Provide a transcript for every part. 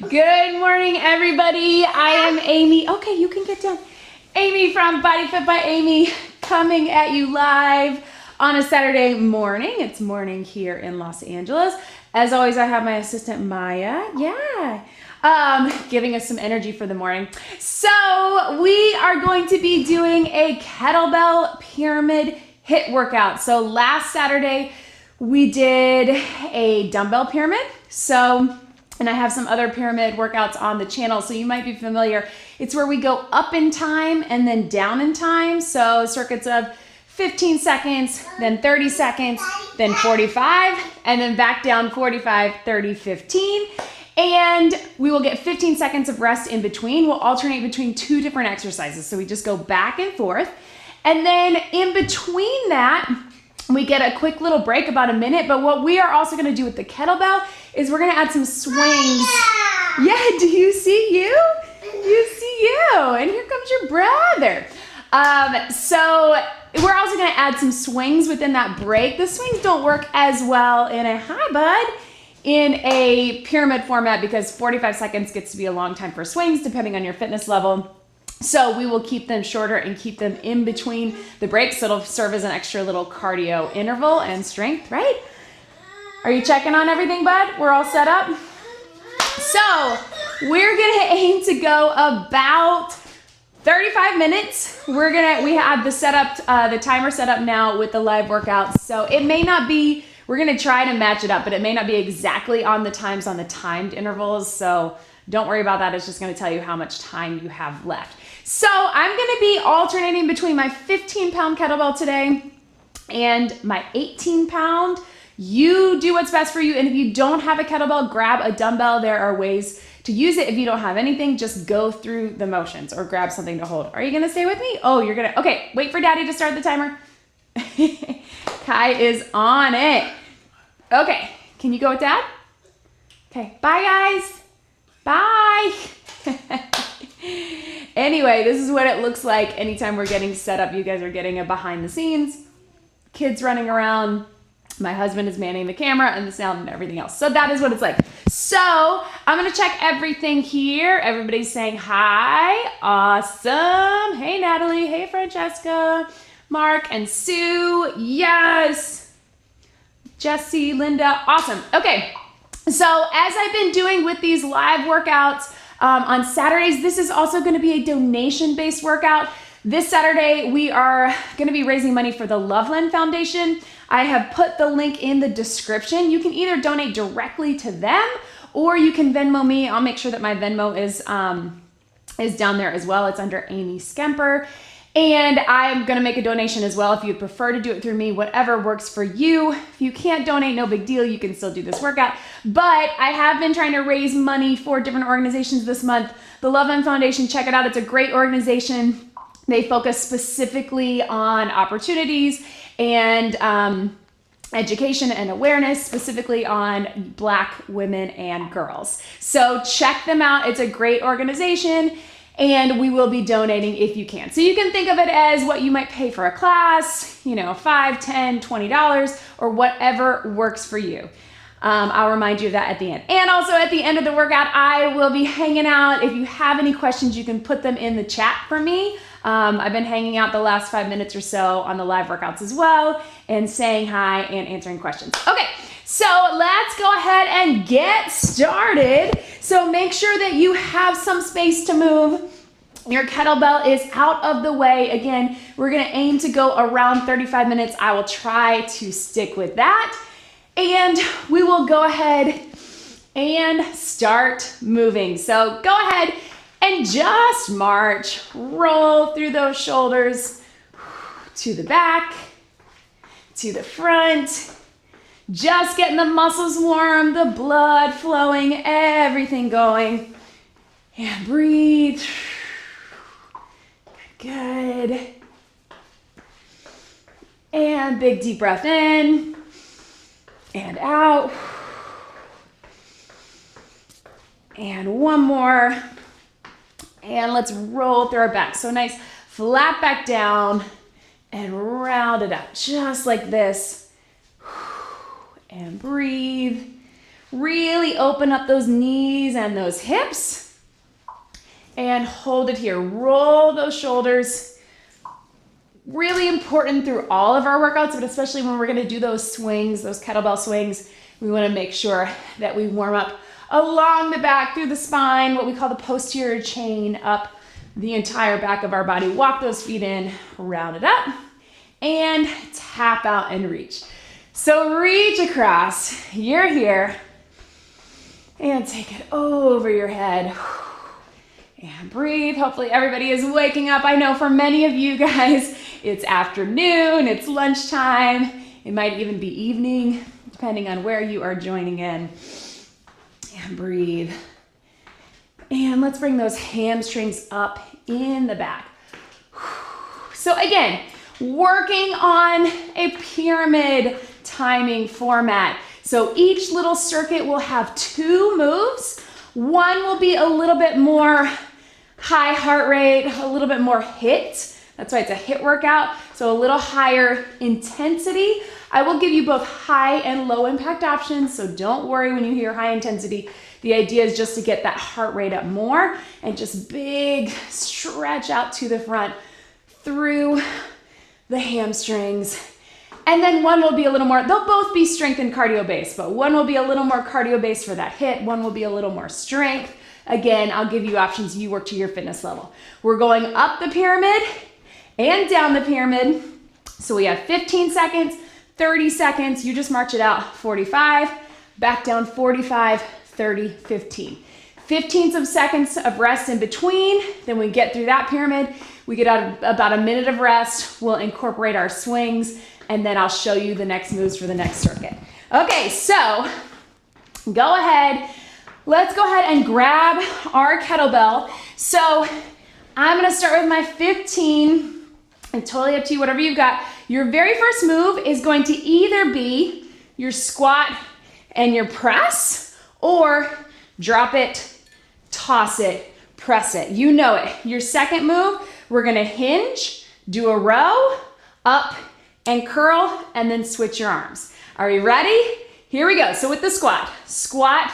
Good morning, everybody. I am Amy. Okay, you can get down. Amy from BodyFit by Amy, coming at you live on a Saturday morning. It's morning here in Los Angeles. As always, I have my assistant Maya. Giving us some energy for the morning. So we are going to be doing a kettlebell pyramid HIIT workout. So last Saturday we did a dumbbell pyramid. And I have some other pyramid workouts on the channel, so you might be familiar. It's where we go up in time and then down in time. So circuits of 15 seconds, then 30 seconds, then 45, and then back down 45, 30, 15. And we will get 15 seconds of rest in between. We'll alternate between two different exercises. So we just go back and forth. And then in between that, we get a quick little break, about a minute. But what we are also gonna do with the kettlebell is we're gonna add some swings. Yeah, do you see you? You see you, and here comes your brother. So we're also gonna add some swings within that break. The swings don't work as well in a pyramid format because 45 seconds gets to be a long time for swings depending on your fitness level. So we will keep them shorter and keep them in between the breaks. So it'll serve as an extra little cardio interval and strength, right? Are you checking on everything, bud? We're all set up? So we're gonna aim to go about 35 minutes. We have the timer set up now with the live workouts. So it may not be, we're gonna try to match it up, but it may not be exactly on the times on the timed intervals. So don't worry about that. It's just gonna tell you how much time you have left. So I'm gonna be alternating between my 15-pound kettlebell today and my 18-pound. You do what's best for you. And if you don't have a kettlebell, grab a dumbbell. There are ways to use it. If you don't have anything, just go through the motions or grab something to hold. Are you gonna stay with me? Oh, you're gonna, okay, wait for daddy to start the timer. Kai is on it. Okay, can you go with dad? Okay, bye guys. Bye. Anyway, this is what it looks like anytime we're getting set up. You guys are getting a behind the scenes, kids running around, my husband is manning the camera and the sound and everything else. So that is what it's like. So I'm gonna check everything here. Everybody's saying hi, awesome. Hey Natalie, hey Francesca, Mark and Sue, yes. Jesse, Linda, awesome. Okay, so as I've been doing with these live workouts, on Saturdays, this is also going to be a donation-based workout. This Saturday, we are going to be raising money for the Loveland Foundation. I have put the link in the description. You can either donate directly to them or you can Venmo me. I'll make sure that my Venmo is down there as well. It's under Amy Skemper. And I'm going to make a donation as well if you prefer to do it through me, whatever works for you. If you can't donate, no big deal. You can still do this workout. But I have been trying to raise money for different organizations this month. The Loveland Foundation, check it out. It's a great organization. They focus specifically on opportunities and education and awareness, specifically on Black women and girls. So check them out. It's a great organization. And we will be donating if you can. So you can think of it as what you might pay for a class, $5, $10, $20, or whatever works for you. I'll remind you of that at the end. And also at the end of the workout, I will be hanging out. If you have any questions, you can put them in the chat for me. I've been hanging out the last 5 minutes or so on the live workouts as well and saying hi and answering questions. Okay. So let's go ahead and get started. So make sure that you have some space to move. Your kettlebell is out of the way. Again, we're gonna aim to go around 35 minutes. I will try to stick with that. And we will go ahead and start moving. So go ahead and just march. Roll through those shoulders to the back, to the front. Just getting the muscles warm, the blood flowing, everything going. And breathe. Good. And big deep breath in and out. And one more. And let's roll through our back. So nice flat back down and round it up just like this. And breathe. Really open up those knees and those hips. And hold it here. Roll those shoulders. Really important through all of our workouts, but especially when we're gonna do those swings, those kettlebell swings, we wanna make sure that we warm up along the back, through the spine, what we call the posterior chain, up the entire back of our body. Walk those feet in, round it up, and tap out and reach. So reach across, you're here, and take it over your head. And breathe. Hopefully everybody is waking up. I know for many of you guys, it's afternoon, it's lunchtime, it might even be evening, depending on where you are joining in. And breathe. And let's bring those hamstrings up in the back. So again, working on a pyramid timing format. So each little circuit will have 2 moves. One will be a little bit more high heart rate, a little bit more HIIT. That's why it's a HIIT workout. So a little higher intensity. I will give you both high and low impact options. So don't worry when you hear high intensity. The idea is just to get that heart rate up more and just big stretch out to the front through the hamstrings. And then one will be a little more, they'll both be strength and cardio based, but one will be a little more cardio based for that HIIT. One will be a little more strength. Again, I'll give you options. You work to your fitness level. We're going up the pyramid and down the pyramid. So we have 15 seconds, 30 seconds. You just march it out. 45, back down 45, 30, 15. 15 of seconds of rest in between. Then we get through that pyramid. We get out about a minute of rest. We'll incorporate our swings, and then I'll show you the next moves for the next circuit. Okay, so go ahead. Let's go ahead and grab our kettlebell. So I'm gonna start with my 15, and totally up to you, whatever you've got. Your very first move is going to either be your squat and your press, or drop it, toss it, press it. You know it. Your second move, we're gonna hinge, do a row, up and curl, and then switch your arms. Are you ready? Here we go. So with the squat, squat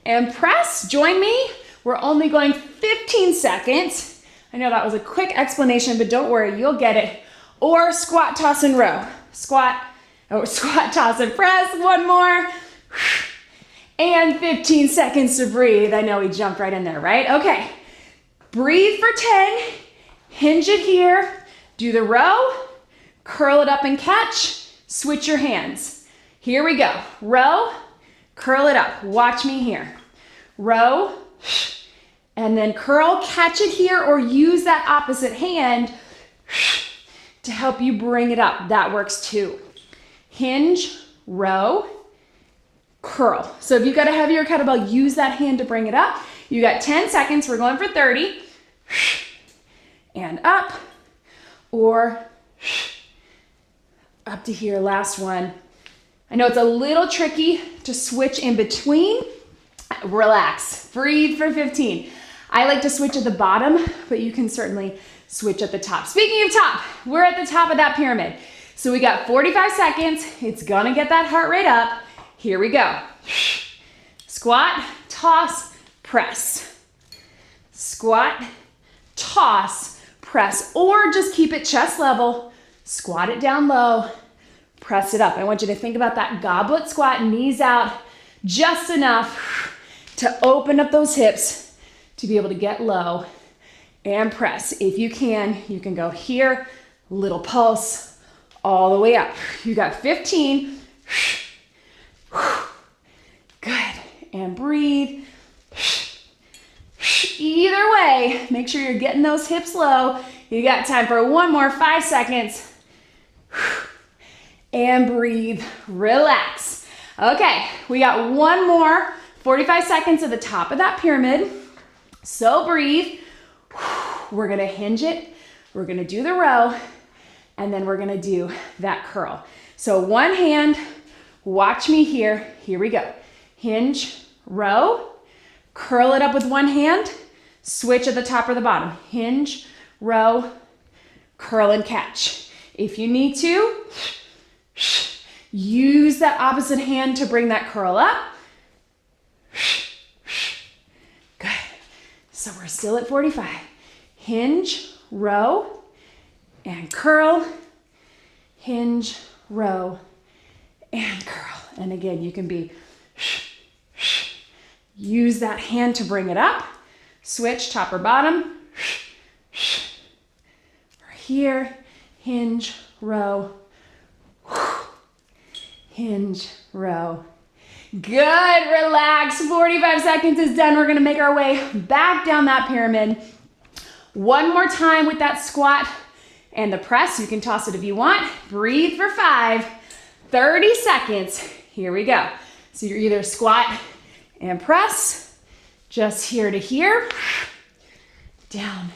and press, join me. We're only going 15 seconds. I know that was a quick explanation, but don't worry, you'll get it. Or squat, toss, and row. Squat, toss, and press. One more. And 15 seconds to breathe. I know we jumped right in there, right? Okay. Breathe for 10. Hinge it here. Do the row. Curl it up and catch. Switch your hands. Here we go. Row. Curl it up. Watch me here. Row. And then curl. Catch it here, or use that opposite hand to help you bring it up. That works too. Hinge. Row. Curl. So if you've got a heavier kettlebell, use that hand to bring it up. You got 10 seconds. We're going for 30. And up, or up to here. Last one. I know it's a little tricky to switch in between. Relax. Breathe for 15. I like to switch at the bottom, but you can certainly switch at the top. Speaking of top, we're at the top of that pyramid. So we got 45 seconds. It's gonna get that heart rate up. Here we go. Squat, toss, press. Squat, toss, press. Or just keep it chest level. Squat it down low, press it up. I want you to think about that goblet squat, knees out, just enough to open up those hips to be able to get low and press. If you can go here, little pulse, all the way up. You got 15. Good. And breathe. Either way, make sure you're getting those hips low. You got time for one more 5 seconds. And breathe. Relax. Okay, we got one more 45 seconds at the top of that pyramid. So breathe. We're gonna hinge it. We're gonna do the row, and then we're gonna do that curl. So one hand, watch me here. Here we go. Hinge, row, curl it up with one hand, switch at the top or the bottom. Hinge, row, curl and catch. If you need to, use that opposite hand to bring that curl up. So we're still at 45. Hinge, row, and curl. Hinge, row, and curl. And again, you can be, use that hand to bring it up. Switch, top or bottom. Or here, hinge, row, hinge, row. Good, relax. 45 seconds is done. We're gonna make our way back down that pyramid. One more time with that squat and the press. You can toss it if you want. Breathe for 5, 30 seconds. Here we go. So you're either squat and press, just here to here, down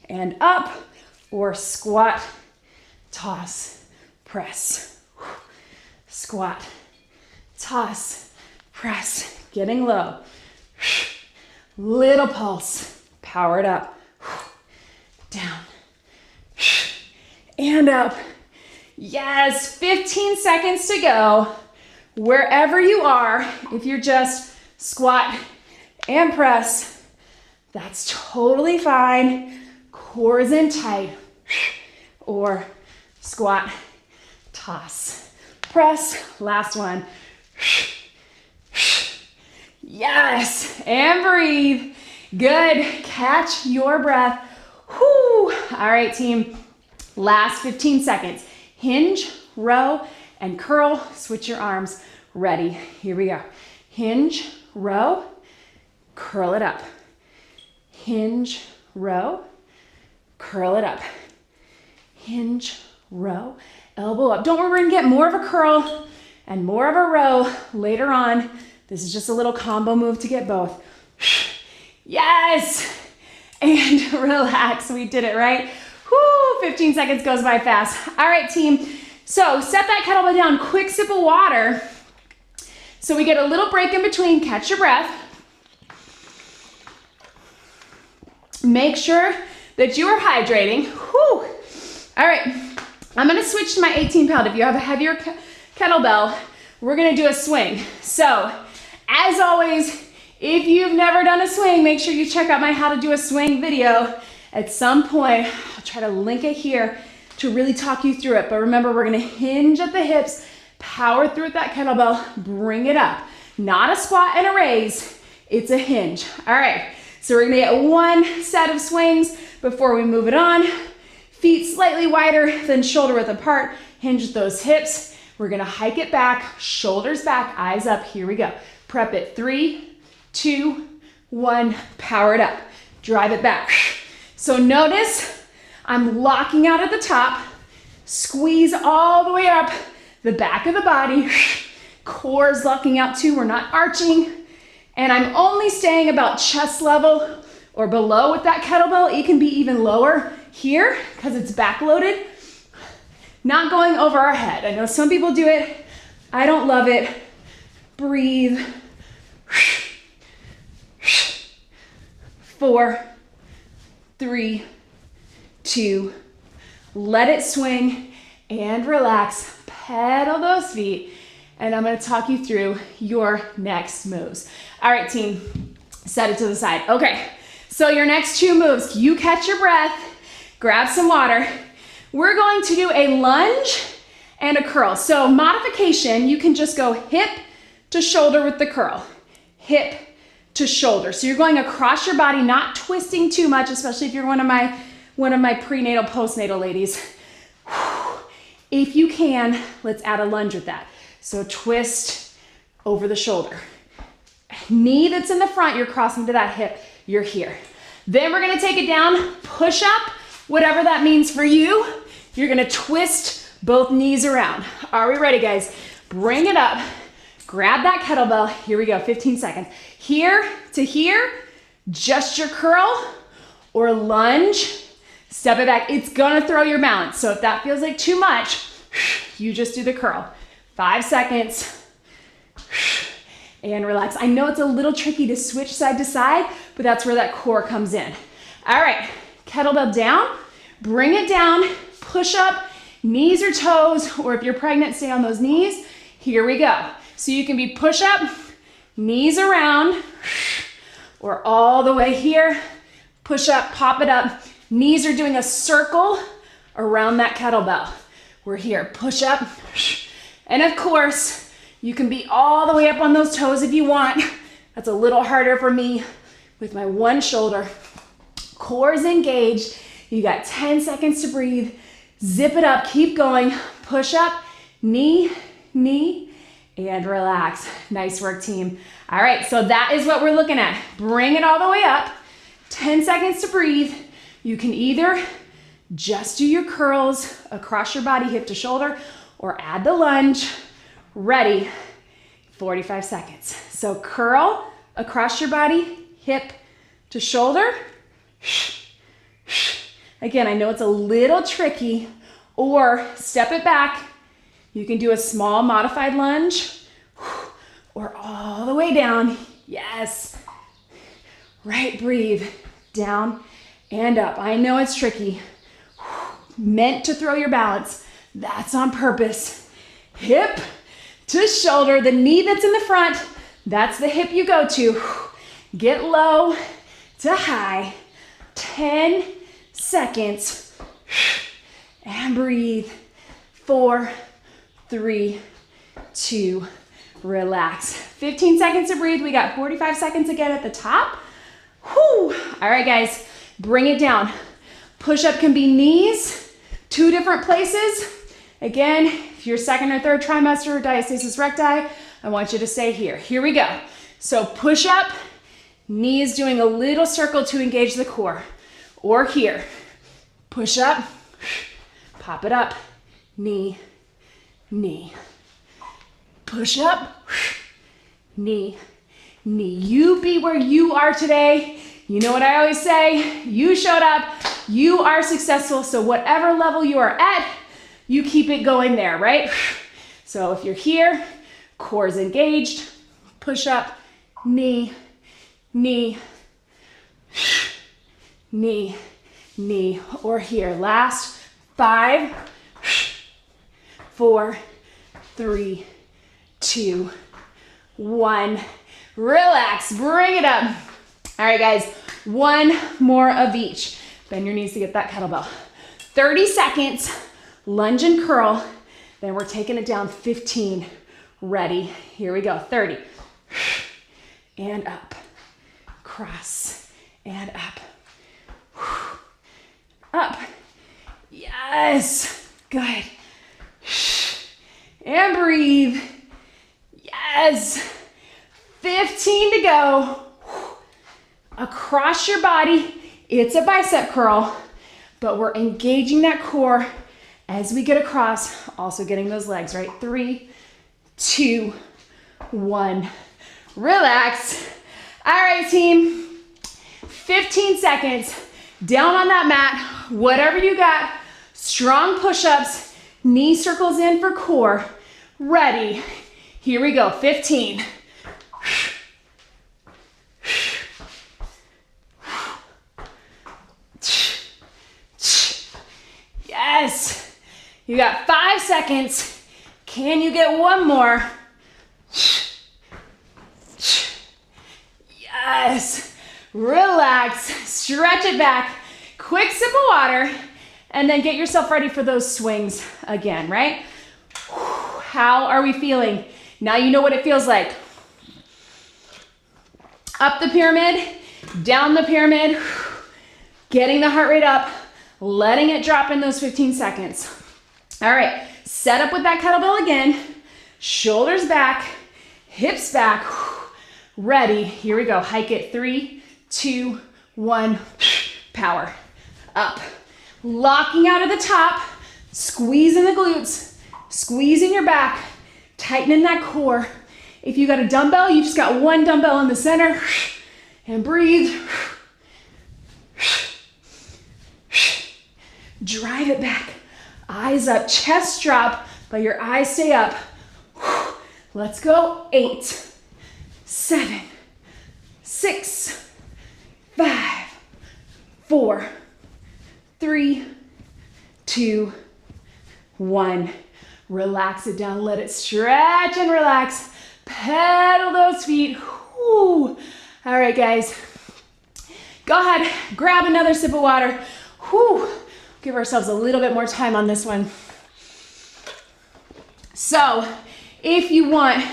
and up, or squat, toss, press. Squat, toss, press. Getting low. Little pulse. Power it up. Down and up. Yes, 15 seconds to go. Wherever you are, if you're just squat and press, that's totally fine. Core is in tight. Or squat, toss, press. Last one. Yes, and breathe. Good, catch your breath. Whew. All right, team, last 15 seconds. Hinge, row, and curl. Switch your arms. Ready, here we go. Hinge, row, curl it up. Hinge, row, curl it up. Hinge, row, elbow up. Don't worry, we're gonna get more of a curl and more of a row later on. This is just a little combo move to get both. Yes, and relax. We did it, right? Whoo, 15 seconds goes by fast. All right, team. So set that kettlebell down, quick sip of water. So we get a little break in between, catch your breath. Make sure that you are hydrating. Whew. All right, I'm gonna switch to my 18 pound. If you have a heavier kettlebell, we're gonna do a swing. So, as always, if you've never done a swing, make sure you check out my how to do a swing video at some point. I'll try to link it here to really talk you through it. But remember, we're gonna hinge at the hips, power through with that kettlebell, bring it up. Not a squat and a raise, it's a hinge. All right, so we're gonna get one set of swings before we move it on. Feet slightly wider than shoulder width apart, hinge those hips. We're gonna hike it back, shoulders back, eyes up, here we go. Prep it, 3, 2, 1, power it up. Drive it back. So notice I'm locking out at the top, squeeze all the way up the back of the body, core's locking out too, we're not arching, and I'm only staying about chest level or below with that kettlebell. It can be even lower here because it's back loaded. Not going over our head. I know some people do it. I don't love it. Breathe. 4, 3, 2, let it swing and relax. Pedal those feet, and I'm gonna talk you through your next moves. All right, team, set it to the side. Okay, so your next 2 moves, you catch your breath, grab some water. We're going to do a lunge and a curl. So modification, you can just go hip to shoulder with the curl, hip to shoulder. So you're going across your body, not twisting too much, especially if you're one of my prenatal, postnatal ladies. If you can, let's add a lunge with that. So twist over the shoulder. Knee that's in the front, you're crossing to that hip, you're here. Then we're gonna take it down, push up, whatever that means for you. You're gonna twist both knees around. Are we ready, guys? Bring it up, grab that kettlebell. Here we go, 15 seconds. Here to here, just your curl or lunge, step it back. It's gonna throw your balance. So if that feels like too much, you just do the curl. 5 seconds, and relax. I know it's a little tricky to switch side to side, but that's where that core comes in. All right, kettlebell down, bring it down, push up, knees or toes, or if you're pregnant, stay on those knees. Here we go. So you can be push up, knees around, or all the way here, push up, pop it up. Knees are doing a circle around that kettlebell. We're here, push up. And of course, you can be all the way up on those toes if you want. That's a little harder for me with my one shoulder. Core is engaged. You got 10 seconds to breathe. Zip it up, keep going. Push up, knee, knee, and relax. Nice work, team. All right, so that is what we're looking at. Bring it all the way up. 10 seconds to breathe. You can either just do your curls across your body, hip to shoulder, or add the lunge. Ready, 45 seconds. So curl across your body, hip to shoulder. Again, I know it's a little tricky, or step it back. You can do a small modified lunge, or all the way down. Yes. Right, breathe. Down and up. I know it's tricky. Meant to throw your balance. That's on purpose. Hip to shoulder. The knee that's in the front, that's the hip you go to. Get low to high. 10 seconds. And breathe. 4, 3, 2, relax. 15 seconds to breathe. We got 45 seconds again at the top. Whew. All right, guys, bring it down. Push-up can be knees, 2 different places. Again, if you're second or third trimester, diastasis recti, I want you to stay here. Here we go. So push-up, knees doing a little circle to engage the core. Or here, push-up, pop it up, knee, knee. Push-up, knee, knee. You be where you are today. You know what I always say, you showed up, you are successful, so whatever level you are at, you keep it going there, right? So if you're here, core is engaged, push up, knee, knee, knee, knee, or here. Last 5, 4, 3, 2, 1. Relax, bring it up. All right, guys, 1 more of each. Bend your knees to get that kettlebell. 30 seconds, lunge and curl. Then we're taking it down 15. Ready, here we go. 30, and up, cross, and up, up. Yes, good. And breathe. Yes, 15 to go. Across your body, it's a bicep curl, but we're engaging that core as we get across, also getting those legs, right? 3, 2, 1. Relax. All right, team. 15 seconds. Down on that mat, whatever you got. Strong push-ups, knee circles in for core. Ready. Here we go. 15. Yes. You got 5 seconds. Can you get one more? Yes. Relax. Stretch it back. Quick sip of water. And then get yourself ready for those swings again, right? How are we feeling? Now you know what it feels like. Up the pyramid, down the pyramid, getting the heart rate up, letting it drop in those 15 seconds. All right, set up with that kettlebell again, shoulders back, hips back, ready. Here we go, hike it, 3, 2, 1, power, up. Locking out of the top, squeezing the glutes, squeezing your back, tightening that core. If you got a dumbbell, you just got one dumbbell in the center, and breathe. Drive it back, eyes up, chest drop, but your eyes stay up. Let's go, 8, 7, 6, 5, 4, 3, 2, 1. Relax it down, let it stretch and relax. Pedal those feet. Whew. All right, guys. Go ahead, grab another sip of water. Whew. Give ourselves a little bit more time on this one. So if you want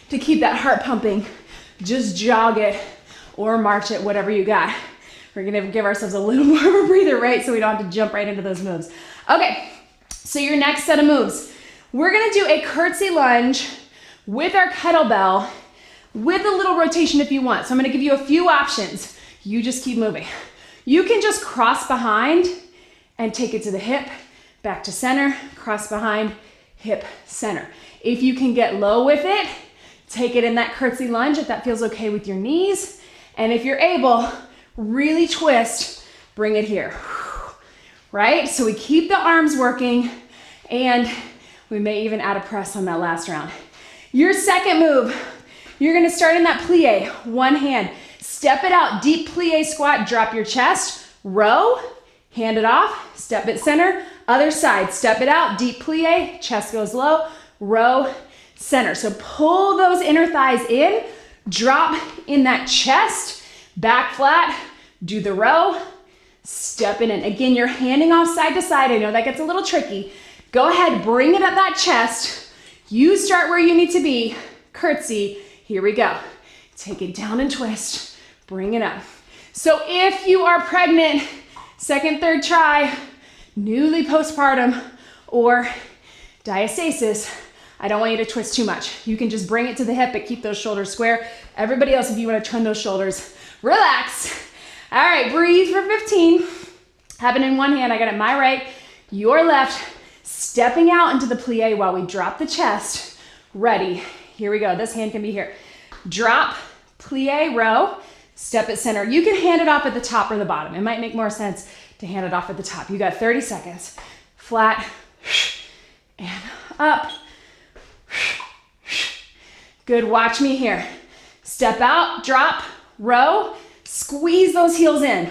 to keep that heart pumping, just jog it or march it, whatever you got. We're gonna give ourselves a little more of a breather, right? So we don't have to jump right into those moves. Okay, so your next set of moves. We're gonna do a curtsy lunge with our kettlebell with a little rotation if you want. So I'm gonna give you a few options. You just keep moving. You can just cross behind and take it to the hip, back to center, cross behind, hip, center. If you can get low with it, take it in that curtsy lunge if that feels okay with your knees. And if you're able, really twist, bring it here, right? So we keep the arms working and we may even add a press on that last round. Your second move, you're gonna start in that plie, one hand. Step it out, deep plie squat, drop your chest, row, hand it off, step it center, other side, step it out, deep plie, chest goes low, row, center. So pull those inner thighs in, drop in that chest, back flat, do the row, step it in. Again, you're handing off side to side. I know that gets a little tricky. Go ahead, bring it up that chest. You start where you need to be. Curtsy, here we go. Take it down and twist, bring it up. So if you are pregnant, second, third try, newly postpartum, or diastasis, I don't want you to twist too much. You can just bring it to the hip, but keep those shoulders square. Everybody else, if you want to turn those shoulders, relax. All right, breathe for 15. Have it in one hand. I got it my right, your left. Stepping out into the plie while we drop the chest. Ready. Here we go. This hand can be here. Drop, plie, row, step at center. You can hand it off at the top or the bottom. It might make more sense to hand it off at the top. You got 30 seconds. Flat and up. Good, watch me here. Step out, drop, row, squeeze those heels in.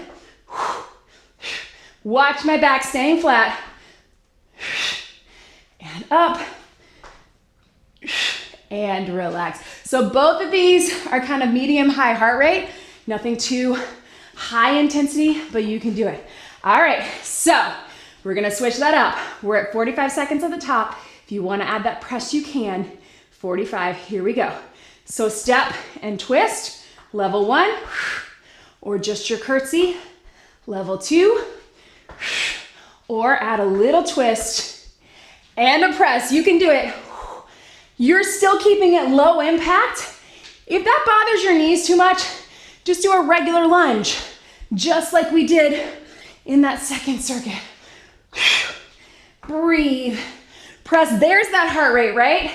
Watch my back staying flat. And up. And relax. So both of these are kind of medium high heart rate. Nothing too high intensity, but you can do it. All right, so we're gonna switch that up. We're at 45 seconds at the top. If you wanna add that press, you can. 45, here we go. So step and twist, level 1, or just your curtsy, level 2, or add a little twist and a press. You can do it. You're still keeping it low impact. If that bothers your knees too much, just do a regular lunge, just like we did in that second circuit. Breathe, press. There's that heart rate, right?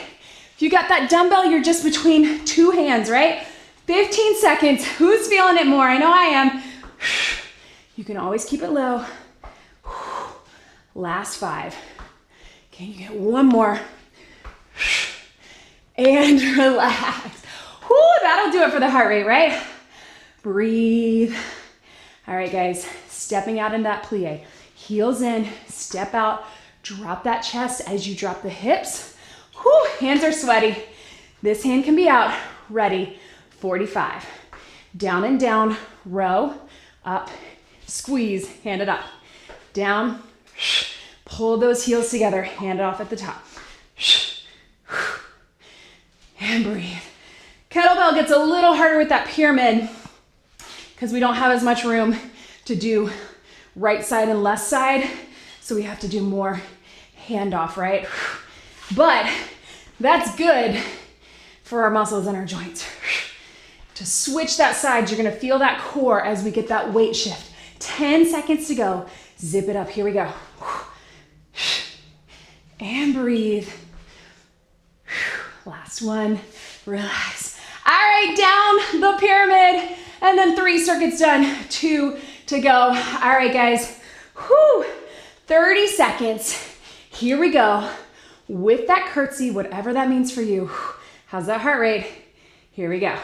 If you got that dumbbell, you're just between two hands, right? 15 seconds. Who's feeling it more? I know I am. You can always keep it low. Last 5. Can you get one more? And relax. Whew, that'll do it for the heart rate, right? Breathe. All right, guys, stepping out in that plie. Heels in, step out, drop that chest as you drop the hips. Whew, hands are sweaty. This hand can be out. Ready, 45. Down and down, row, up, squeeze, hand it up. Down, pull those heels together, hand it off at the top. And breathe. Kettlebell gets a little harder with that pyramid because we don't have as much room to do right side and left side. So we have to do more handoff, right? But that's good for our muscles and our joints. To switch that side, you're gonna feel that core as we get that weight shift. 10 seconds to go. Zip it up, here we go. And breathe. Last one, relax. All right, down the pyramid, and then 3 circuits done, 2 to go. All right, guys, 30 seconds. Here we go. With that curtsy, whatever that means for you. How's that heart rate? Here we go.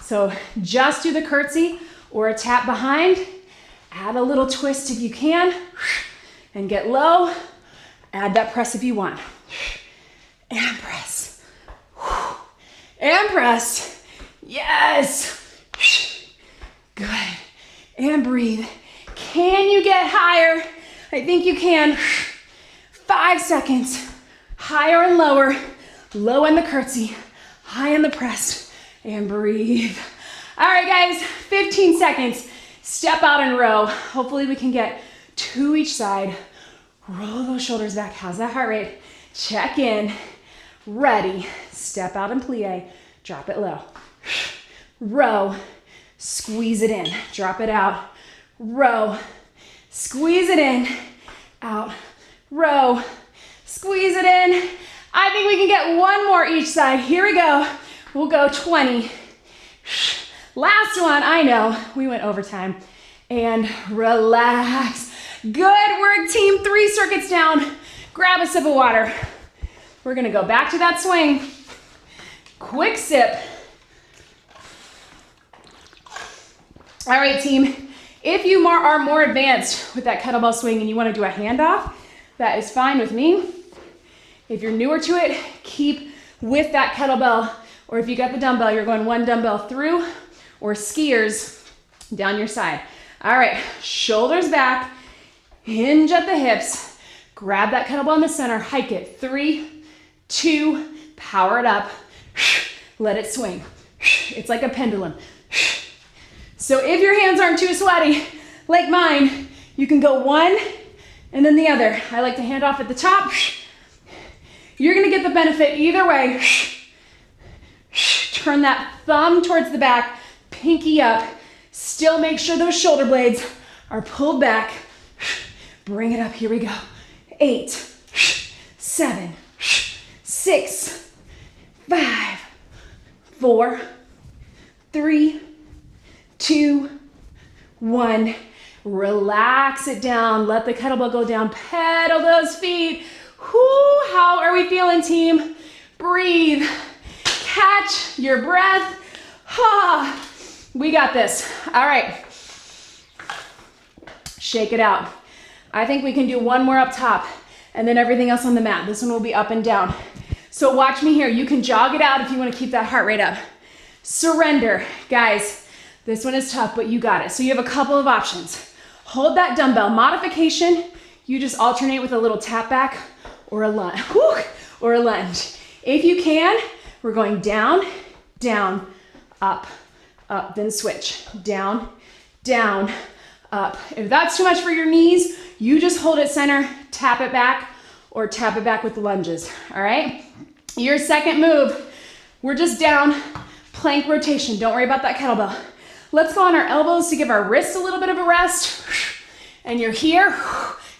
So just do the curtsy or a tap behind. Add a little twist if you can, and get low. Add that press if you want. And press. And press. Yes. Good. And and breathe. Can you get higher? I think you can. 5 seconds. Higher and lower. Low in the curtsy. High in the press. And breathe. All right, guys, 15 seconds. Step out and row. Hopefully we can get 2 each side. Roll those shoulders back. How's that heart rate? Check in. Ready. Step out and plie. Drop it low. Row. Squeeze it in. Drop it out. Row. Squeeze it in. Out. Row. Squeeze it in. I think we can get 1 more each side. Here we go. We'll go 20. Last one. I know. We went overtime. And relax. Good work, team. 3 circuits down. Grab a sip of water. We're gonna go back to that swing. Quick sip. All right, team. If you are more advanced with that kettlebell swing and you wanna do a handoff, that is fine with me. If you're newer to it, keep with that kettlebell, or if you got the dumbbell, you're going 1 dumbbell through, or skiers down your side. All right, shoulders back, hinge at the hips, grab that kettlebell in the center, hike it. 3, 2, power it up, let it swing. It's like a pendulum. So if your hands aren't too sweaty, like mine, you can go 1 and then the other. I like to hand off at the top. You're gonna get the benefit either way. Turn that thumb towards the back, pinky up. Still make sure those shoulder blades are pulled back. Bring it up, here we go. 8, 7, 6, 5, 4, 3, 2, 1. Relax it down. Let the kettlebell go down. Pedal those feet. Whoo, how are we feeling, team? Breathe. Catch your breath. Ha. We got this. All right. Shake it out. I think we can do 1 more up top and then everything else on the mat. This one will be up and down. So watch me here. You can jog it out if you want to keep that heart rate up. Surrender. Guys, this one is tough, but you got it. So you have a couple of options. Hold that dumbbell. Modification, you just alternate with a little tap back or a lunge. Or a lunge. If you can, we're going down, down, up, up, then switch. Down, down, up. If that's too much for your knees, you just hold it center, tap it back, or tap it back with the lunges, all right? Your second move, we're just down, plank rotation. Don't worry about that kettlebell. Let's go on our elbows to give our wrists a little bit of a rest. And you're here,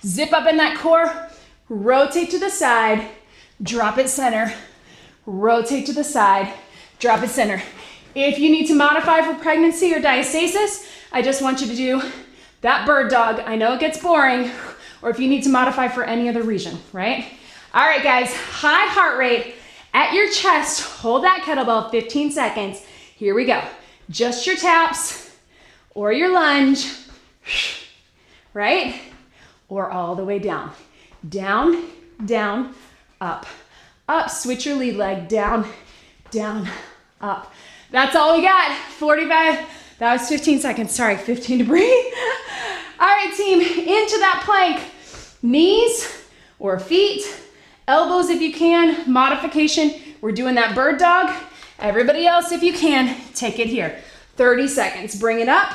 zip up in that core, rotate to the side, drop it center, rotate to the side, drop it center. If you need to modify for pregnancy or diastasis, I just want you to do that bird dog. I know it gets boring, or if you need to modify for any other region, right? All right, guys, high heart rate at your chest. Hold that kettlebell 15 seconds. Here we go. Just your taps or your lunge, right? Or all the way down. Down, down, up, up. Switch your lead leg. Down, down, up. That's all we got. 45. That was 15 seconds. Sorry, 15 to breathe. All right, team, into that plank. Knees or feet, elbows if you can. Modification, we're doing that bird dog. Everybody else, if you can, take it here. 30 seconds. Bring it up,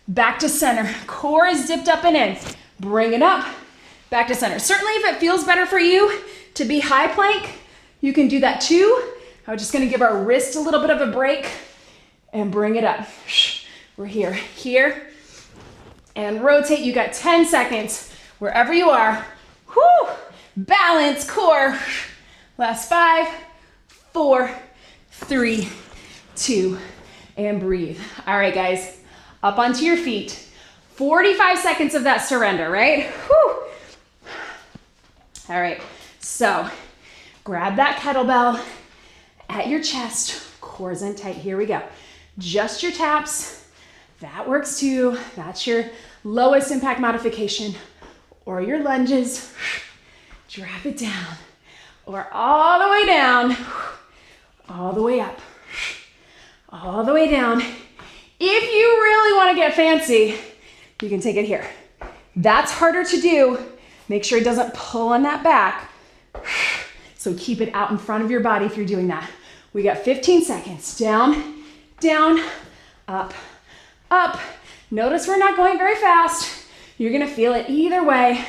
back to center. Core is dipped up and in. Bring it up, back to center. Certainly if it feels better for you to be high plank, you can do that too. I'm just gonna give our wrist a little bit of a break and bring it up. We're here, here, and rotate. You got 10 seconds wherever you are. Whoo! Balance, core. Last 5, 4, 3, 2, and breathe. All right, guys, up onto your feet. 45 seconds of that surrender, right? Whew. All right, so grab that kettlebell at your chest, core's in tight. Here we go. Just your taps, that works too. That's your lowest impact modification, or your lunges. Drop it down, or all the way down, all the way up, all the way down. If you really want to get fancy, You can take it here. That's harder to do. Make sure it doesn't pull on that back. So keep it out in front of your body if you're doing that. We got 15 seconds. Down, down, up, up. Notice we're not going very fast. You're gonna feel it either way.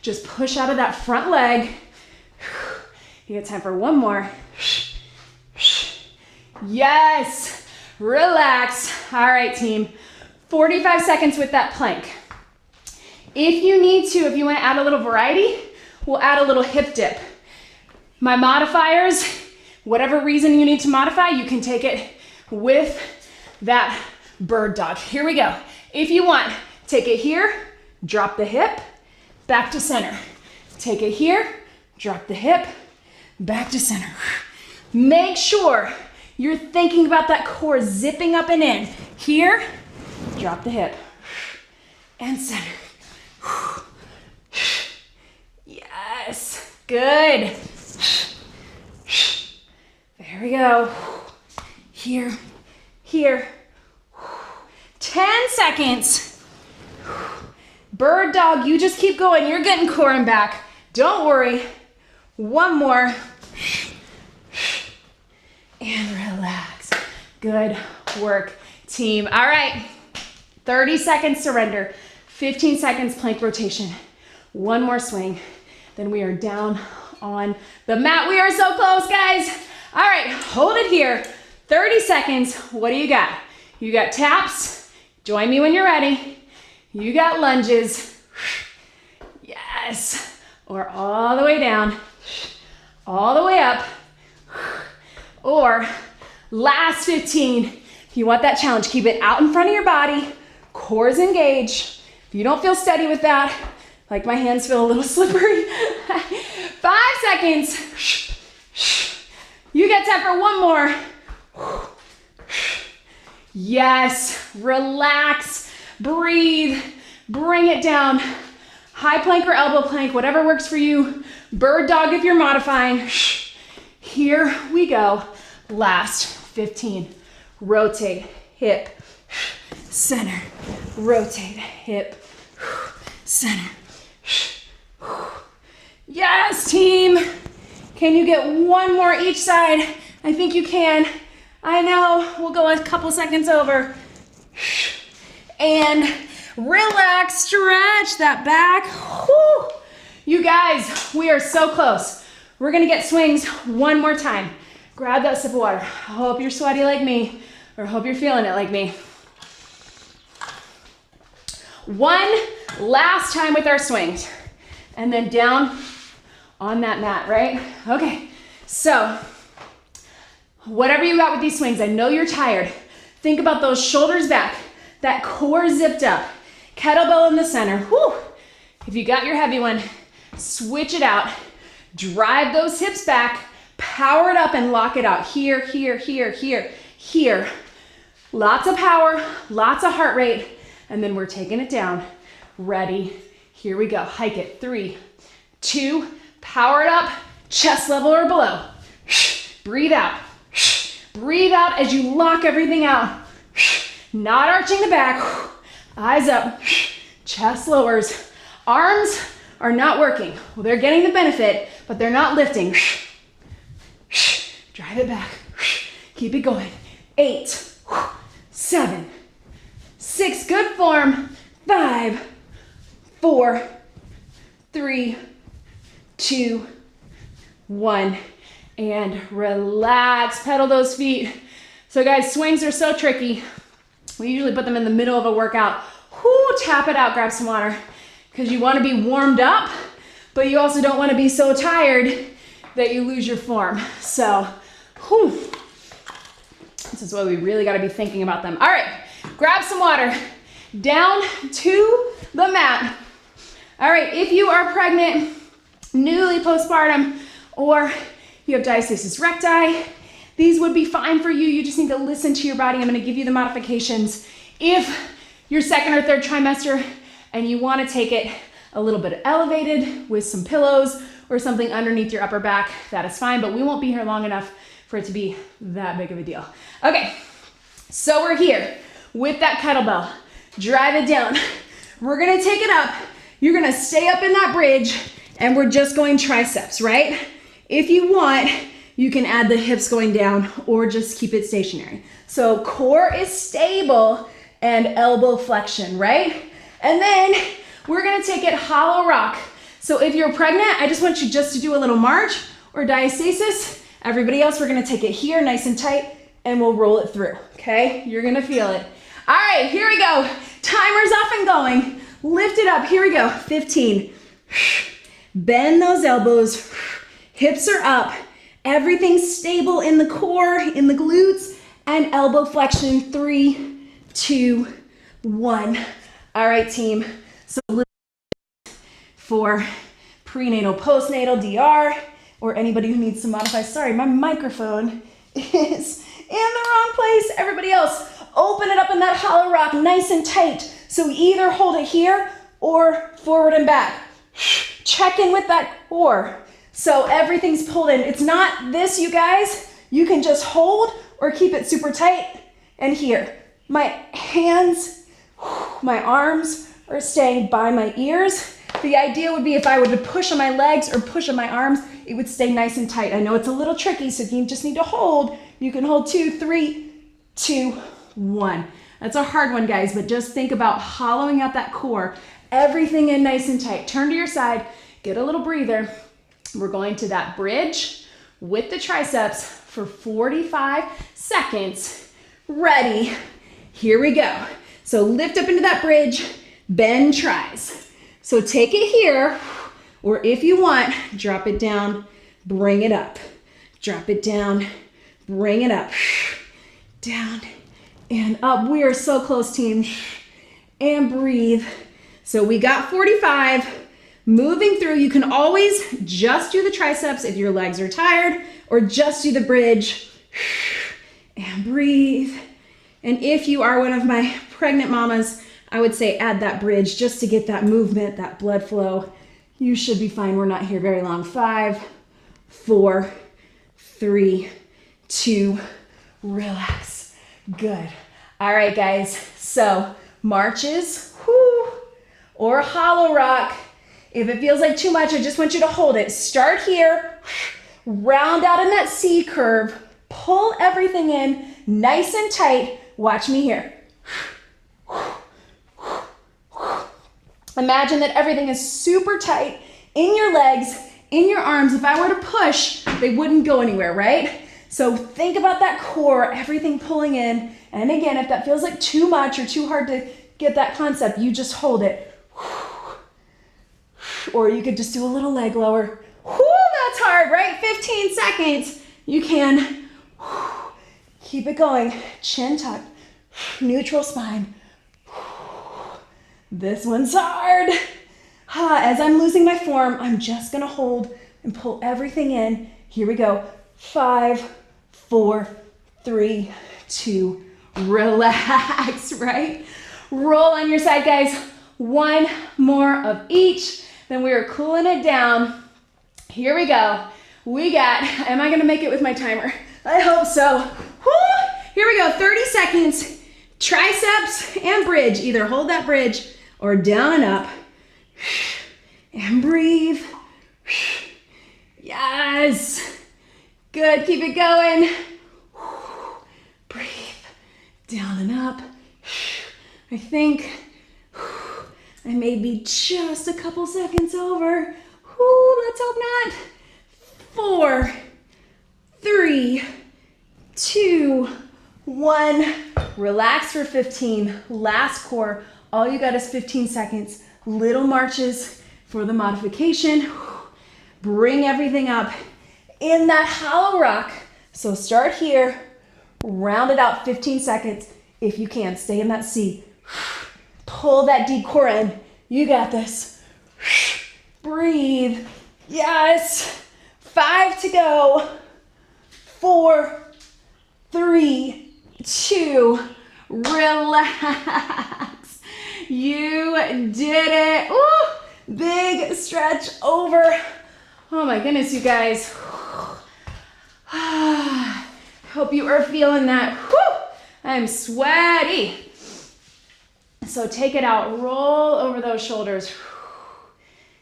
Just push out of that front leg. You got time for one more. Yes, relax. All right, team. 45 seconds with that plank. If you need to, if you want to add a little variety, we'll add a little hip dip. My modifiers, whatever reason you need to modify, you can take it with that bird dog. Here we go. If you want, take it here, drop the hip, back to center. Take it here, drop the hip, back to center. Make sure you're thinking about that core zipping up and in. Here, drop the hip, and center. Yes, good. There we go. Here, here. 10 seconds. Bird dog, you just keep going. You're getting core and back. Don't worry. One more. And relax. Good work, team. All right. 30 seconds surrender. 15 seconds plank rotation. One more swing. Then we are down on the mat. We are so close, guys. All right, hold it here. 30 seconds. What do you got? You got taps. Join me when you're ready. You got lunges. Yes. Or all the way down. All the way up. Or last 15. If you want that challenge, keep it out in front of your body. Core's engaged. If you don't feel steady with that, like my hands feel a little slippery. 5 seconds. You got time for one more. Yes, relax, breathe, bring it down. High plank or elbow plank, whatever works for you. Bird dog if you're modifying. Here we go. Last 15. Rotate, hip, center. Rotate, hip, center. Yes, team. Can you get one more each side? I think you can. I know, we'll go a couple seconds over. And relax, stretch that back. Whew. You guys, we are so close. We're gonna get swings one more time. Grab that sip of water. I hope you're sweaty like me, or I hope you're feeling it like me. One last time with our swings, and then down on that mat, right? Okay, so whatever you got with these swings, I know you're tired. Think about those shoulders back, that core zipped up, kettlebell in the center. Whew. If you got your heavy one, switch it out. Drive those hips back, power it up and lock it out. Here, here, here, here, here. Lots of power, lots of heart rate, and then we're taking it down. Ready? Here we go. Hike it. 3, 2, power it up, chest level or below. Breathe out. Breathe out as you lock everything out. Not arching the back. Eyes up. Chest lowers. Arms are not working. Well, they're getting the benefit, but they're not lifting. Drive it back. Keep it going. 8, 7, 6, good form. 5, 4, 3, 2, 1. And relax, pedal those feet. So guys, swings are so tricky. We usually put them in the middle of a workout. Whoo, tap it out, grab some water. Because you want to be warmed up, but you also don't want to be so tired that you lose your form. So, whew. This is why we really got to be thinking about them. All right, grab some water. Down to the mat. All right, if you are pregnant, newly postpartum, or you have diastasis recti, these would be fine for you. You just need to listen to your body. I'm going to give you the modifications. If you're second or third trimester and you want to take it a little bit elevated with some pillows or something underneath your upper back, that is fine, but we won't be here long enough for it to be that big of a deal. Okay, so we're here with that kettlebell. Drive it down. we're gonna take it up. You're gonna stay up in that bridge and we're just going triceps, right? If you want, you can add the hips going down or just keep it stationary. So core is stable and elbow flexion, right? And then we're gonna take it hollow rock. So if you're pregnant, I just want you just to do a little march or diastasis. Everybody else, we're gonna take it here nice and tight and we'll roll it through, okay? You're gonna feel it. All right, here we go. Timer's off and going. Lift it up, here we go, 15. Bend those elbows, hips are up. Everything's stable in the core, in the glutes, and elbow flexion, 3, 2, 1. All right, team, so for prenatal, postnatal, DR, or anybody who needs to modify. Sorry, my microphone is in the wrong place. Everybody else, open it up in that hollow rock, nice and tight. So either hold it here or forward and back. Check in with that core. So everything's pulled in. It's not this, you guys. You can just hold or keep it super tight. And here, my hands, my arms are staying by my ears. The idea would be if I were to push on my legs or push on my arms, it would stay nice and tight. I know it's a little tricky, so if you just need to hold, you can hold 2, 3, 2, 1. That's a hard one, guys, but just think about hollowing out that core. Everything in nice and tight. Turn to your side, get a little breather. We're going to that bridge with the triceps for 45 seconds. Ready? Here we go. So lift up into that bridge, bend tries. So take it here, or if you want, drop it down, bring it up. Drop it down, bring it up. Down and up. We are so close, team. And breathe. So we got 45. Moving through, you can always just do the triceps if your legs are tired, or just do the bridge. And breathe. And if you are one of my pregnant mamas, I would say add that bridge just to get that movement, that blood flow. You should be fine. We're not here very long. 5, 4, 3, 2, relax. Good. All right, guys. So marches, or hollow rock. If it feels like too much, I just want you to hold it. Start here, round out in that C curve, pull everything in nice and tight. Watch me here. Imagine that everything is super tight in your legs, in your arms. If I were to push, they wouldn't go anywhere, right? So think about that core, everything pulling in. And again, if that feels like too much or too hard to get that concept, you just hold it. Or you could just do a little leg lower. That's hard, right? 15 seconds. You can keep it going. Chin tuck, neutral spine. This one's hard. As I'm losing my form, I'm just gonna hold and pull everything in. Here we go. 5, 4, 3, 2, relax, right? Roll on your side, guys. One more of each. Then we are cooling it down. Here we go. We got, am I gonna make it with my timer? I hope so. Here we go, 30 seconds. Triceps and bridge. Either hold that bridge or down and up. And breathe. Yes. Good, keep it going. Breathe. Down and up. I think I may be just a couple seconds over. Let's hope not. 4, 3, 2, 1. Relax for 15. Last core. All you got is 15 seconds. Little marches for the modification. Bring everything up in that hollow rock. So start here. Round it out 15 seconds. If you can, stay in that C. Pull that deep core in. You got this. Breathe. Yes. 5 to go. 4, 3, 2, relax. You did it. Ooh, big stretch over. Oh my goodness, you guys. Hope you are feeling that. I'm sweaty. So take it out, roll over those shoulders,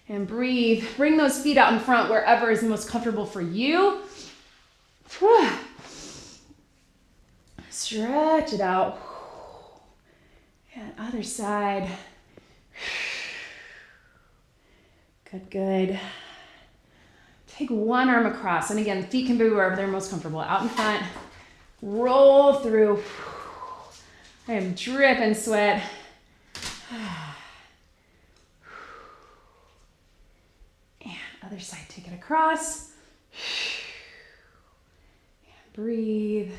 and breathe. Bring those feet out in front wherever is most comfortable for you. Stretch it out. And other side. Good, good. Take one arm across. And again, the feet can be wherever they're most comfortable. Out in front. Roll through. I am dripping sweat. And other side, take it across. And breathe.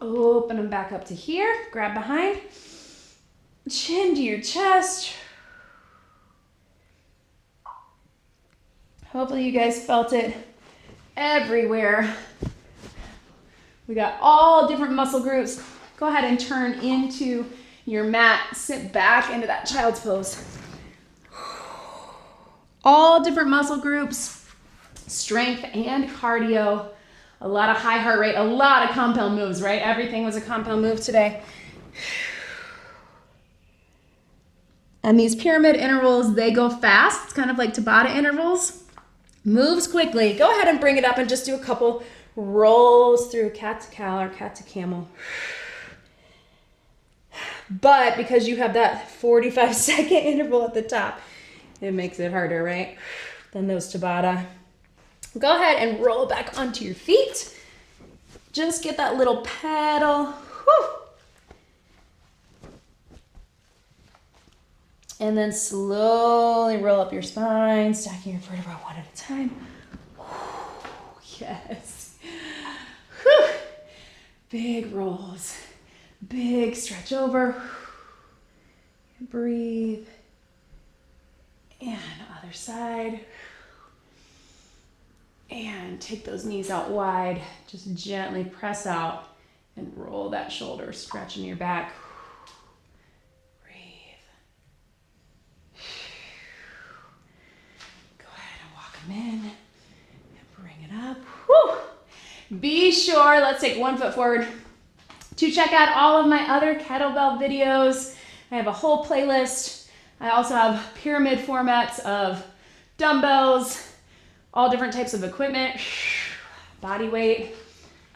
Open them back up to here. Grab behind. Chin to your chest. Hopefully you guys felt it everywhere. We got all different muscle groups. Go ahead and turn into your mat. Sit back into that child's pose. All different muscle groups, strength and cardio. A lot of high heart rate, a lot of compound moves, right? Everything was a compound move today. And these pyramid intervals, they go fast. It's kind of like Tabata intervals. Moves quickly. Go ahead and bring it up and just do a couple rolls through cat to cow or cat to camel. But because you have that 45-second interval at the top, it makes it harder, right? Than those Tabata. Go ahead and roll back onto your feet. Just get that little pedal. Whew. And then slowly roll up your spine, stacking your vertebrae one at a time. Whew. Yes. Whew. Big rolls. Big stretch over. Breathe. And other side. And take those knees out wide. Just gently press out and roll that shoulder, stretching your back. Breathe. Go ahead and walk them in and bring it up. Whew. Be sure, let's take one foot forward, to check out all of my other kettlebell videos. I have a whole playlist. I also have pyramid formats of dumbbells, all different types of equipment, body weight,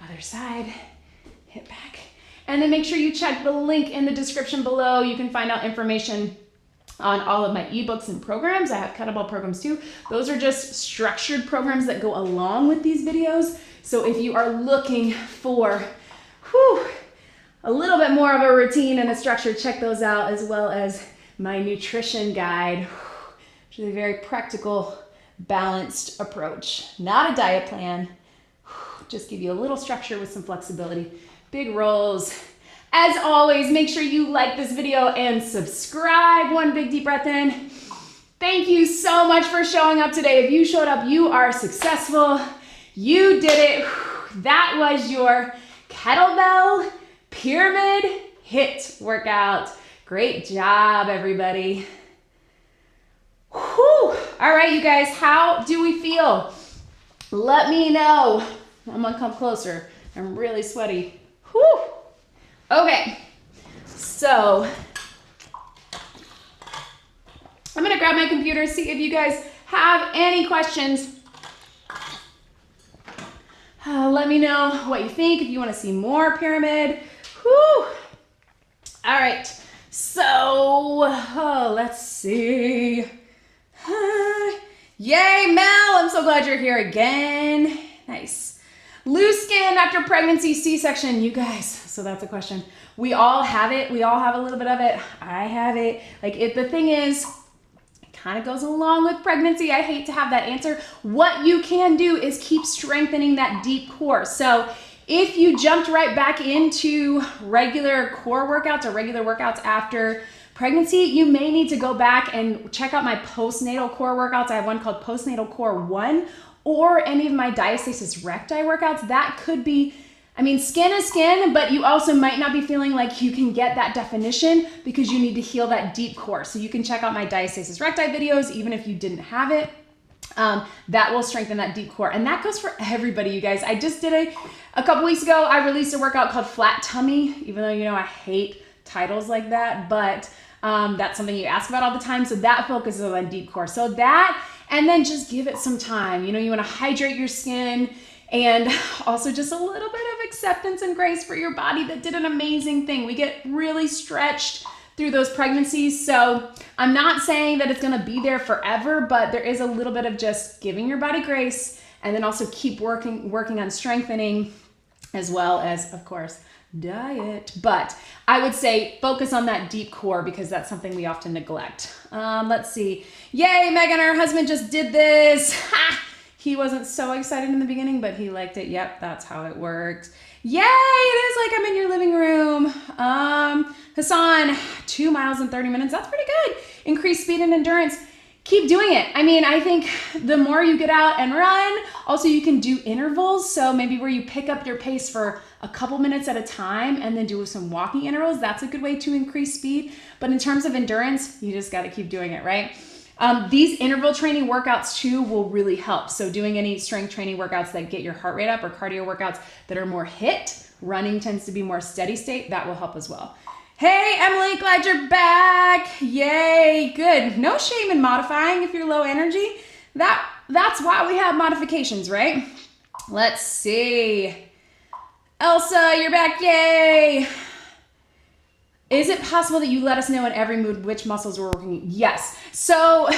other side, hit back. And then make sure you check the link in the description below. You can find out information on all of my ebooks and programs. I have kettlebell programs too. Those are just structured programs that go along with these videos. So if you are looking for a little bit more of a routine and a structure, check those out, as well as my nutrition guide, which is a very practical, balanced approach. Not a diet plan, just give you a little structure with some flexibility. Big rolls. As always, make sure you like this video and subscribe. One big deep breath in. Thank you so much for showing up today. If you showed up, you are successful. You did it. That was your kettlebell pyramid HIIT workout. Great job, everybody. Whew. All right, you guys, how do we feel? Let me know. I'm gonna come closer. I'm really sweaty. Whew. Okay, so I'm gonna grab my computer, see if you guys have any questions. Let me know what you think, if you wanna see more pyramid. Whew. All right, so let's see. Yay, Mel, I'm so glad you're here again. Nice. Loose skin after pregnancy, C-section, you guys. So that's a question. We all have it. We all have a little bit of it. I have it. The thing is, it kind of goes along with pregnancy. I hate to have that answer. What you can do is keep strengthening that deep core. So if you jumped right back into regular core workouts or regular workouts after pregnancy, you may need to go back and check out my postnatal core workouts. I have one called Postnatal Core 1, or any of my diastasis recti workouts. That could be, skin is skin, but you also might not be feeling like you can get that definition because you need to heal that deep core. So you can check out my diastasis recti videos, even if you didn't have it. That will strengthen that deep core. And that goes for everybody, you guys. I just did a couple weeks ago, I released a workout called Flat Tummy, even though, I hate titles like that, but that's something you ask about all the time. So that focuses on deep core. So that, and then just give it some time. You know, you want to hydrate your skin, and also just a little bit of acceptance and grace for your body that did an amazing thing. We get really stretched through those pregnancies. So I'm not saying that it's going to be there forever, but there is a little bit of just giving your body grace, and then also keep working on strengthening, as well as, of course, diet. But I would say focus on that deep core, because that's something we often neglect. Let's see. Yay, Megan, her husband just did this. Ha! He wasn't so excited in the beginning, but he liked it. Yep, that's how it works. Yay, it is like I'm in your living room. Hassan, 2 miles in 30 minutes. That's pretty good. Increase speed and endurance. Keep doing it. I mean, I think the more you get out and run, also you can do intervals. So maybe where you pick up your pace for a couple minutes at a time and then do some walking intervals. That's a good way to increase speed. But in terms of endurance, you just got to keep doing it, right? These interval training workouts too will really help. So doing any strength training workouts that get your heart rate up, or cardio workouts that are more HIIT, running tends to be more steady state, that will help as well. Hey, Emily, glad you're back. Yay, good. No shame in modifying if you're low energy. That's why we have modifications, right? Let's see. Elsa, you're back, yay. Is it possible that you let us know in every mood which muscles we're working? Yes. So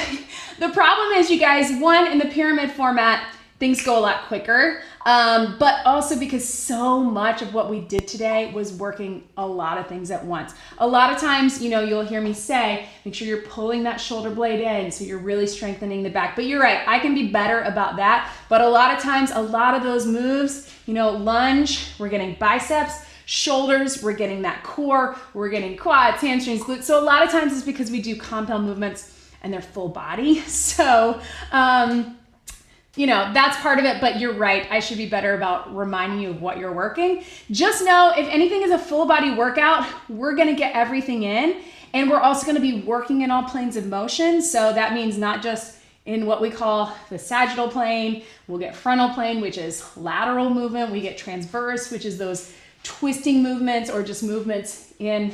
the problem is, you guys, one, in the pyramid format, things go a lot quicker. But also because so much of what we did today was working a lot of things at once. A lot of times, you know, you'll hear me say, make sure you're pulling that shoulder blade in, so you're really strengthening the back. But you're right, I can be better about that. But a lot of times, a lot of those moves, you know, lunge, we're getting biceps. Shoulders, we're getting that core, we're getting quads, hamstrings, glutes. So a lot of times it's because we do compound movements and they're full body. So, you know, that's part of it, but you're right. I should be better about reminding you of what you're working. Just know, if anything is a full body workout, we're going to get everything in, and we're also going to be working in all planes of motion. So that means not just in what we call the sagittal plane. We'll get frontal plane, which is lateral movement. We get transverse, which is those twisting movements or just movements in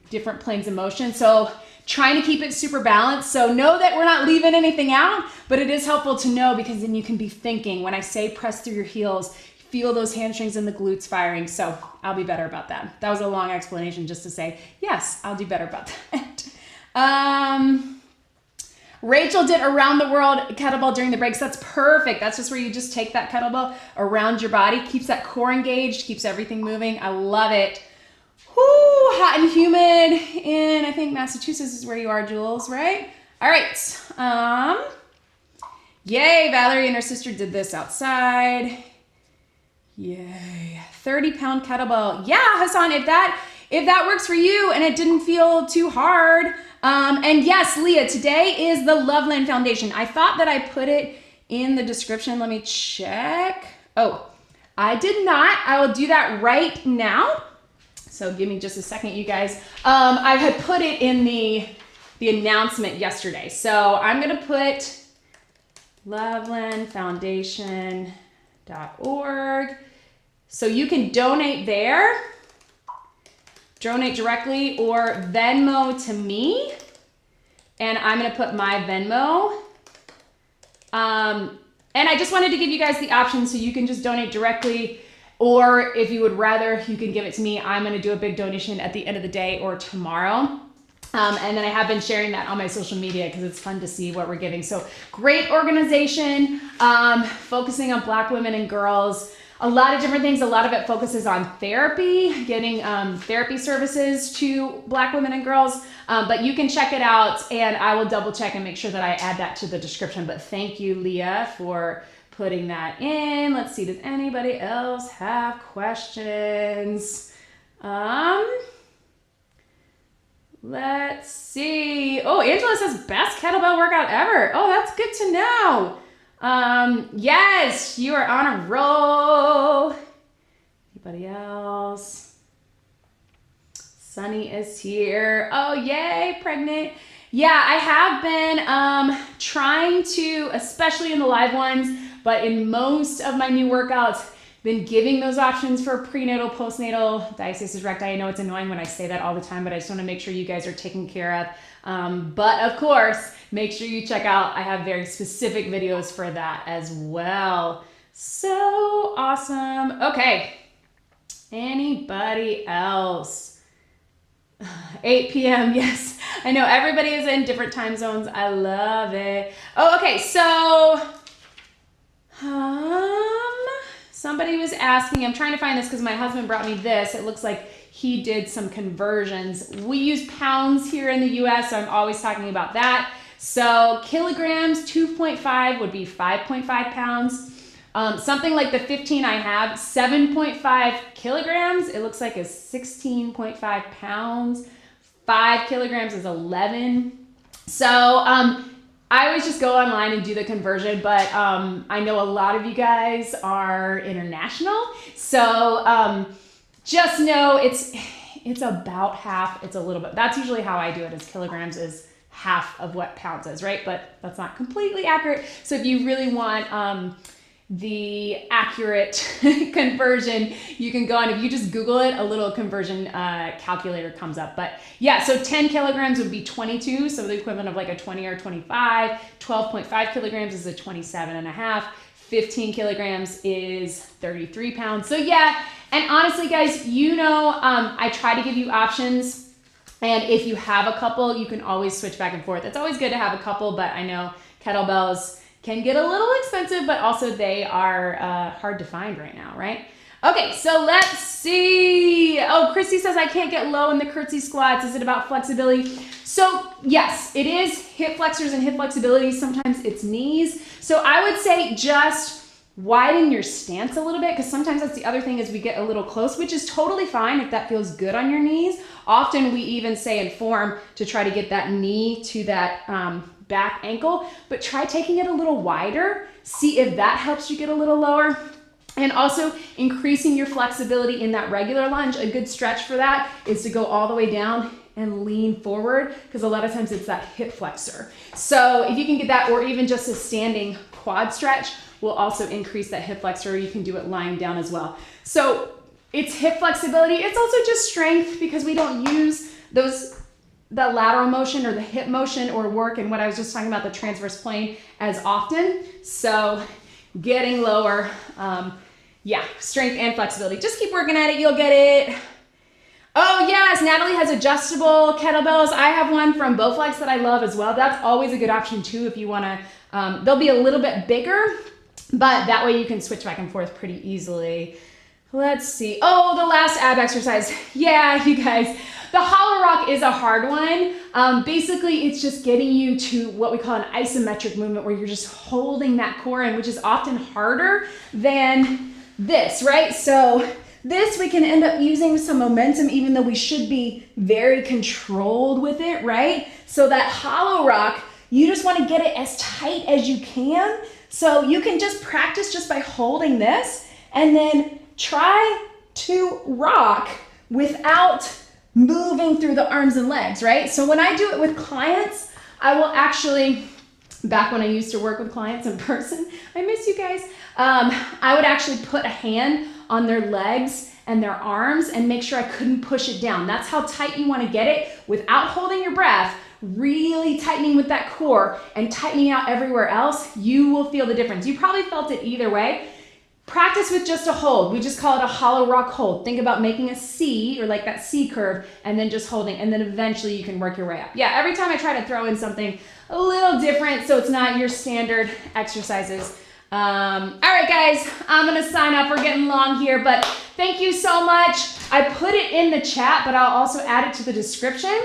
different planes of motion. So trying to keep it super balanced. So know that we're not leaving anything out, but it is helpful to know, because then you can be thinking, when I say press through your heels, feel those hamstrings and the glutes firing. So I'll be better about that. That was a long explanation just to say, yes, I'll do better about that. Rachel did around the world kettlebell during the breaks. That's perfect. That's just where you just take that kettlebell around your body, keeps that core engaged, keeps everything moving. I love it. Whoo, hot and humid in, I think, Massachusetts is where you are, Jules, right? All right. Yay, Valerie and her sister did this outside. Yay, 30-pound kettlebell. Yeah, Hassan, if that works for you and it didn't feel too hard. And yes, Leah, today is the Loveland Foundation. I thought that I put it in the description. Let me check. Oh, I did not. I will do that right now. So give me just a second, you guys. I had put it in the announcement yesterday. So I'm going to put lovelandfoundation.org. So you can donate there. Donate directly, or Venmo to me, and I'm going to put my Venmo. And I just wanted to give you guys the option, so you can just donate directly, or if you would rather, you can give it to me. I'm going to do a big donation at the end of the day or tomorrow. And then I have been sharing that on my social media because it's fun to see what we're giving. So great organization, focusing on Black women and girls. A lot of different things. A lot of it focuses on therapy, getting therapy services to Black women and girls. But you can check it out, and I will double check and make sure that I add that to the description. But thank you, Leah, for putting that in. Let's see, does anybody else have questions? Let's see. Oh, Angela says best kettlebell workout ever. Oh, that's good to know. Yes, you are on a roll. Anybody else? Sunny is here. Oh, yay, pregnant. Yeah, I have been trying to, especially in the live ones, but in most of my new workouts, been giving those options for prenatal, postnatal diastasis recti. I know it's annoying when I say that all the time, but I just want to make sure you guys are taken care of. But of course, make sure you check out, I have very specific videos for that as well. So awesome. Okay. Anybody else? 8 p.m. Yes, I know everybody is in different time zones. I love it. Oh, okay. So, somebody was asking, I'm trying to find this because my husband brought me this. It looks like he did some conversions. We use pounds here in the US, so I'm always talking about that. So kilograms, 2.5 would be 5.5 pounds. Something like the 15 I have, 7.5 kilograms, it looks like is 16.5 pounds. 5 kilograms is 11. So I always just go online and do the conversion, but I know a lot of you guys are international. So just know it's about half, it's a little bit, that's usually how I do it, is kilograms is half of what pounds is, right? But that's not completely accurate. So if you really want the accurate conversion, you can go on, if you just Google it, a little conversion calculator comes up. But yeah, so 10 kilograms would be 22, so the equivalent of like a 20 or 25. 12.5 kilograms is a 27 and a half. 15 kilograms is 33 pounds. So yeah, and honestly guys, you know, I try to give you options, and if you have a couple, you can always switch back and forth. It's always good to have a couple, but I know kettlebells can get a little expensive, but also they are hard to find right now, right? Okay, so let's see. Oh, Christy says I can't get low in the curtsy squats. Is it about flexibility? So yes, it is hip flexors and hip flexibility. Sometimes it's knees. So I would say just widen your stance a little bit, because sometimes that's the other thing, is we get a little close, which is totally fine if that feels good on your knees. Often we even say in form to try to get that knee to that back ankle, but try taking it a little wider. See if that helps you get a little lower. And also increasing your flexibility in that regular lunge. A good stretch for that is to go all the way down and lean forward, because a lot of times it's that hip flexor. So if you can get that, or even just a standing quad stretch will also increase that hip flexor. You can do it lying down as well. So it's hip flexibility. It's also just strength, because we don't use the lateral motion or the hip motion or work, and what I was just talking about, the transverse plane, as often. So getting lower, yeah, strength and flexibility. Just keep working at it, you'll get it. Oh yes, Natalie has adjustable kettlebells. I have one from Bowflex that I love as well. That's always a good option too if you wanna, they'll be a little bit bigger, but that way you can switch back and forth pretty easily. Let's see. Oh, the last ab exercise. Yeah, you guys. The hollow rock is a hard one. Basically, it's just getting you to what we call an isometric movement, where you're just holding that core in, which is often harder than this, right? So this, we can end up using some momentum, even though we should be very controlled with it, right? So that hollow rock, you just want to get it as tight as you can. So you can just practice just by holding this, and then try to rock without moving through the arms and legs, right? So when I do it with clients, I will actually, back when I used to work with clients in person, I miss you guys, I would actually put a hand on their legs and their arms and make sure I couldn't push it down. That's how tight you want to get it without holding your breath, really tightening with that core and tightening out everywhere else. You will feel the difference. You probably felt it either way. Practice with just a hold. We just call it a hollow rock hold. Think about making a C, or like that C curve, and then just holding, and then eventually you can work your way up. Yeah, every time I try to throw in something a little different so it's not your standard exercises. All right, guys, I'm gonna sign off. We're getting long here, but thank you so much. I put it in the chat, but I'll also add it to the description.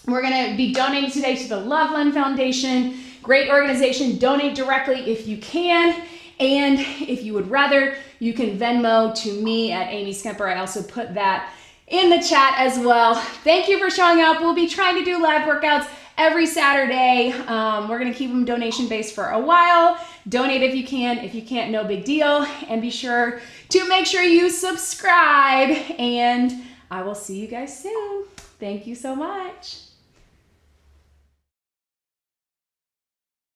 We're gonna be donating today to the Loveland Foundation. Great organization. Donate directly if you can. And if you would rather, you can Venmo to me at Amy Skemper. I also put that in the chat as well. Thank you for showing up. We'll be trying to do live workouts every Saturday. We're gonna keep them donation-based for a while. Donate if you can. If you can't, no big deal. And be sure to make sure you subscribe. And I will see you guys soon. Thank you so much.